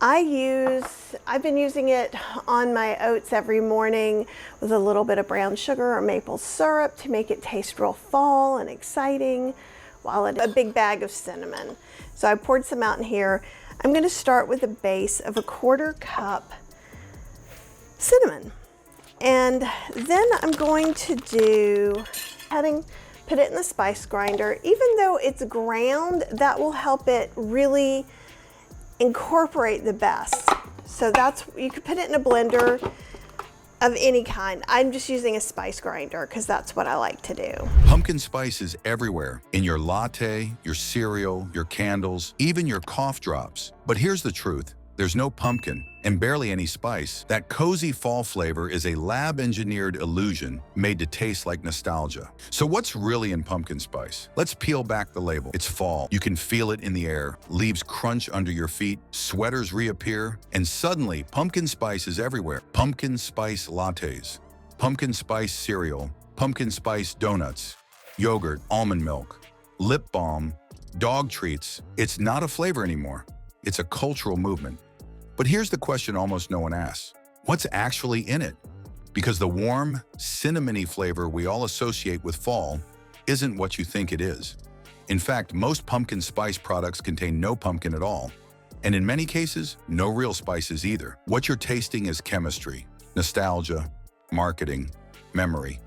I've been using it on my oats every morning with a little bit of brown sugar or maple syrup to make it taste real fall and exciting, while a big bag of cinnamon. So I poured some out in here. I'm going to start with a base of a 1/4 cup cinnamon. And then I'm going to put it in the spice grinder. Even though it's ground, that will help it really incorporate the best. So you could put it in a blender of any kind. I'm just using a spice grinder because that's what I like to do. Pumpkin spice is everywhere, in your latte, your cereal, your candles, even your cough drops. But here's the truth. There's no pumpkin and barely any spice. That cozy fall flavor is a lab-engineered illusion made to taste like nostalgia. So what's really in pumpkin spice? Let's peel back the label. It's fall. You can feel it in the air. Leaves crunch under your feet, sweaters reappear, and suddenly pumpkin spice is everywhere. Pumpkin spice lattes, pumpkin spice cereal, pumpkin spice donuts, yogurt, almond milk, lip balm, dog treats. It's not a flavor anymore. It's a cultural movement. But here's the question almost no one asks. What's actually in it? Because the warm, cinnamony flavor we all associate with fall isn't what you think it is. In fact, most pumpkin spice products contain no pumpkin at all, and in many cases, no real spices either. What you're tasting is chemistry, nostalgia, marketing, memory,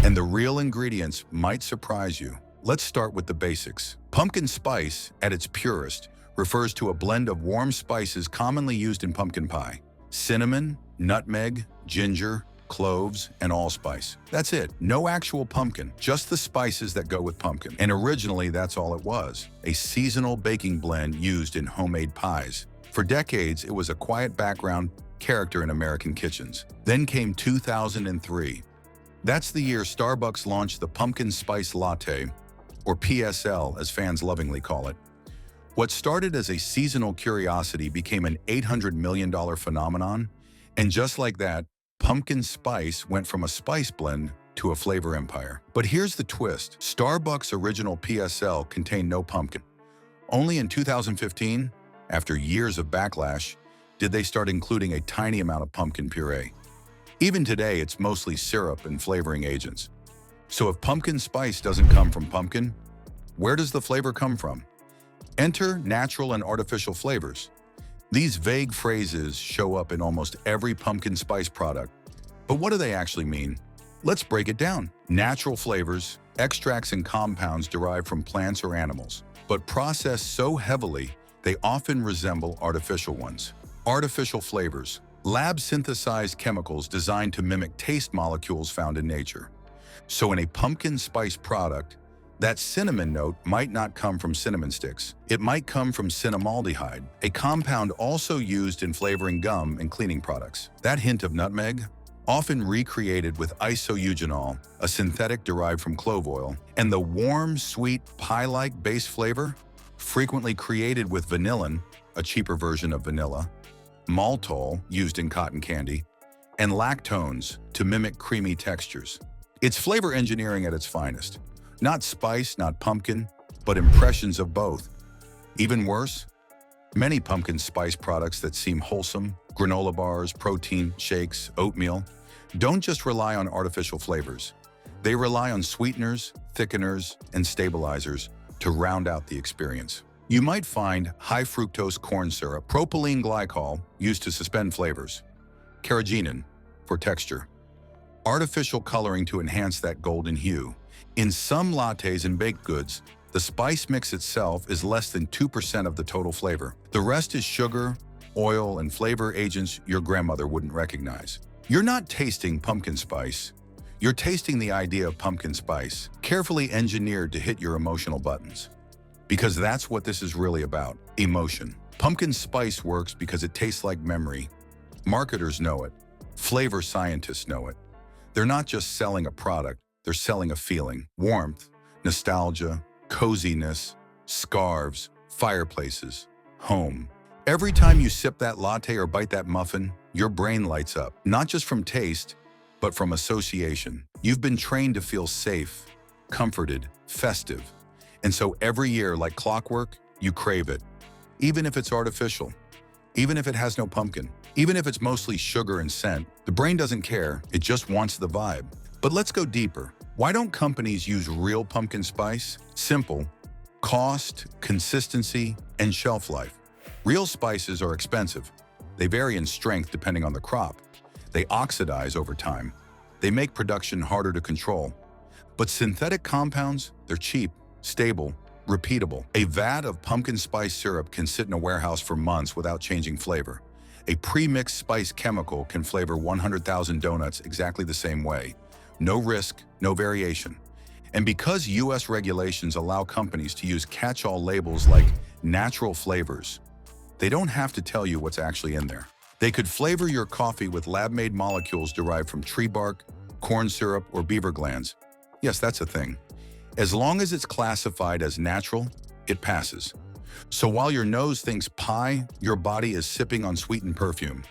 and the real ingredients might surprise you. Let's start with the basics. Pumpkin spice, at its purest, refers to a blend of warm spices commonly used in pumpkin pie. Cinnamon, nutmeg, ginger, cloves, and allspice. That's it. No actual pumpkin, just the spices that go with pumpkin. And originally, that's all it was. A seasonal baking blend used in homemade pies. For decades, it was a quiet background character in American kitchens. Then came 2003. That's the year Starbucks launched the Pumpkin Spice Latte, or PSL as fans lovingly call it. What started as a seasonal curiosity became an $800 million phenomenon, and just like that, pumpkin spice went from a spice blend to a flavor empire. But here's the twist. Starbucks' original PSL contained no pumpkin. Only in 2015, after years of backlash, did they start including a tiny amount of pumpkin puree. Even today, it's mostly syrup and flavoring agents. So if pumpkin spice doesn't come from pumpkin, where does the flavor come from? Enter natural and artificial flavors. These vague phrases show up in almost every pumpkin spice product. But what do they actually mean? Let's break it down. Natural flavors, extracts and compounds derived from plants or animals, but processed so heavily they often resemble artificial ones. Artificial flavors, lab-synthesized chemicals designed to mimic taste molecules found in nature. So in a pumpkin spice product, that cinnamon note might not come from cinnamon sticks. It might come from cinnamaldehyde, a compound also used in flavoring gum and cleaning products. That hint of nutmeg, often recreated with isoeugenol, a synthetic derived from clove oil, and the warm, sweet, pie-like base flavor, frequently created with vanillin, a cheaper version of vanilla, maltol, used in cotton candy, and lactones to mimic creamy textures. It's flavor engineering at its finest. Not spice, not pumpkin, but impressions of both. Even worse, many pumpkin spice products that seem wholesome, granola bars, protein shakes, oatmeal, don't just rely on artificial flavors. They rely on sweeteners, thickeners, and stabilizers to round out the experience. You might find high fructose corn syrup, propylene glycol used to suspend flavors, carrageenan for texture, artificial coloring to enhance that golden hue. In some lattes and baked goods, the spice mix itself is less than 2% of the total flavor. The rest is sugar, oil, and flavor agents your grandmother wouldn't recognize. You're not tasting pumpkin spice. You're tasting the idea of pumpkin spice, carefully engineered to hit your emotional buttons. Because that's what this is really about, emotion. Pumpkin spice works because it tastes like memory. Marketers know it. Flavor scientists know it. They're not just selling a product, they're selling a feeling. Warmth, nostalgia, coziness, scarves, fireplaces, home. Every time you sip that latte or bite that muffin, your brain lights up, not just from taste, but from association. You've been trained to feel safe, comforted, festive. And so every year, like clockwork, you crave it, even if it's artificial. even if it has no pumpkin. Even if it's mostly sugar and scent, the brain doesn't care, it just wants the vibe. But let's go deeper. Why don't companies use real pumpkin spice? Simple: cost, consistency, and shelf life. Real spices are expensive. They vary in strength depending on the crop. They oxidize over time. They make production harder to control. But synthetic compounds, they're cheap, stable, repeatable. A vat of pumpkin spice syrup can sit in a warehouse for months without changing flavor. A pre-mixed spice chemical can flavor 100,000 donuts exactly the same way. No risk, no variation. And because US regulations allow companies to use catch-all labels like natural flavors, they don't have to tell you what's actually in there. They could flavor your coffee with lab-made molecules derived from tree bark, corn syrup, or beaver glands. Yes, that's a thing. As long as it's classified as natural, it passes. So while your nose thinks pie, your body is sipping on sweetened perfume.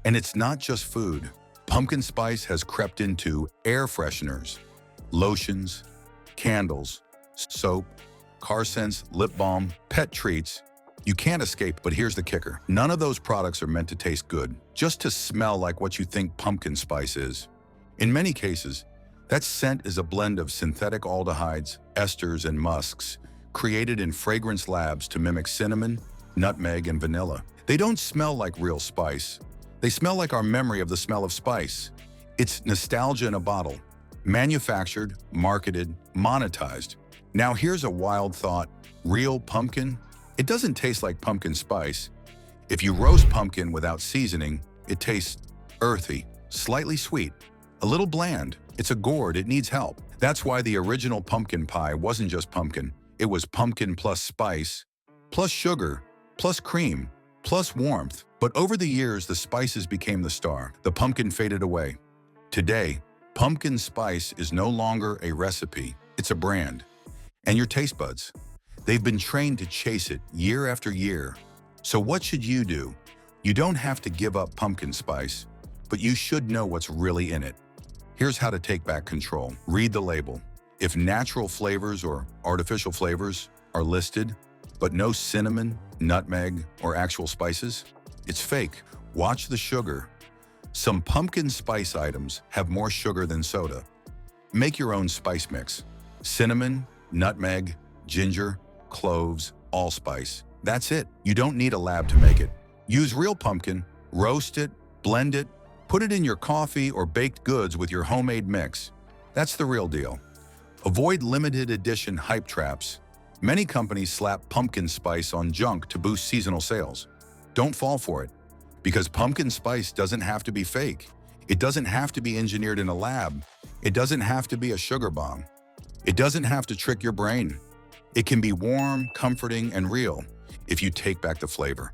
And it's not just food. Pumpkin spice has crept into air fresheners, lotions, candles, soap, car scents, lip balm, pet treats. You can't escape, but here's the kicker. None of those products are meant to taste good, just to smell like what you think pumpkin spice is. In many cases, that scent is a blend of synthetic aldehydes, esters, and musks, created in fragrance labs to mimic cinnamon, nutmeg, and vanilla. They don't smell like real spice. They smell like our memory of the smell of spice. It's nostalgia in a bottle, manufactured, marketed, monetized. Now here's a wild thought. Real pumpkin? It doesn't taste like pumpkin spice. If you roast pumpkin without seasoning, it tastes earthy, slightly sweet, a little bland. It's a gourd, it needs help. That's why the original pumpkin pie wasn't just pumpkin. It was pumpkin plus spice, plus sugar, plus cream, plus warmth. But over the years, the spices became the star. The pumpkin faded away. Today, pumpkin spice is no longer a recipe, it's a brand. And your taste buds, they've been trained to chase it year after year. So what should you do? You don't have to give up pumpkin spice, but you should know what's really in it. Here's how to take back control. Read the label. If natural flavors or artificial flavors are listed, but no cinnamon, nutmeg, or actual spices, it's fake. Watch the sugar. Some pumpkin spice items have more sugar than soda. Make your own spice mix. Cinnamon, nutmeg, ginger, cloves, allspice. That's it. You don't need a lab to make it. Use real pumpkin, roast it, blend it, put it in your coffee or baked goods with your homemade mix. That's the real deal. Avoid limited edition hype traps. Many companies slap pumpkin spice on junk to boost seasonal sales. Don't fall for it, because pumpkin spice doesn't have to be fake. It doesn't have to be engineered in a lab. It doesn't have to be a sugar bomb. It doesn't have to trick your brain. It can be warm, comforting, and real if you take back the flavor.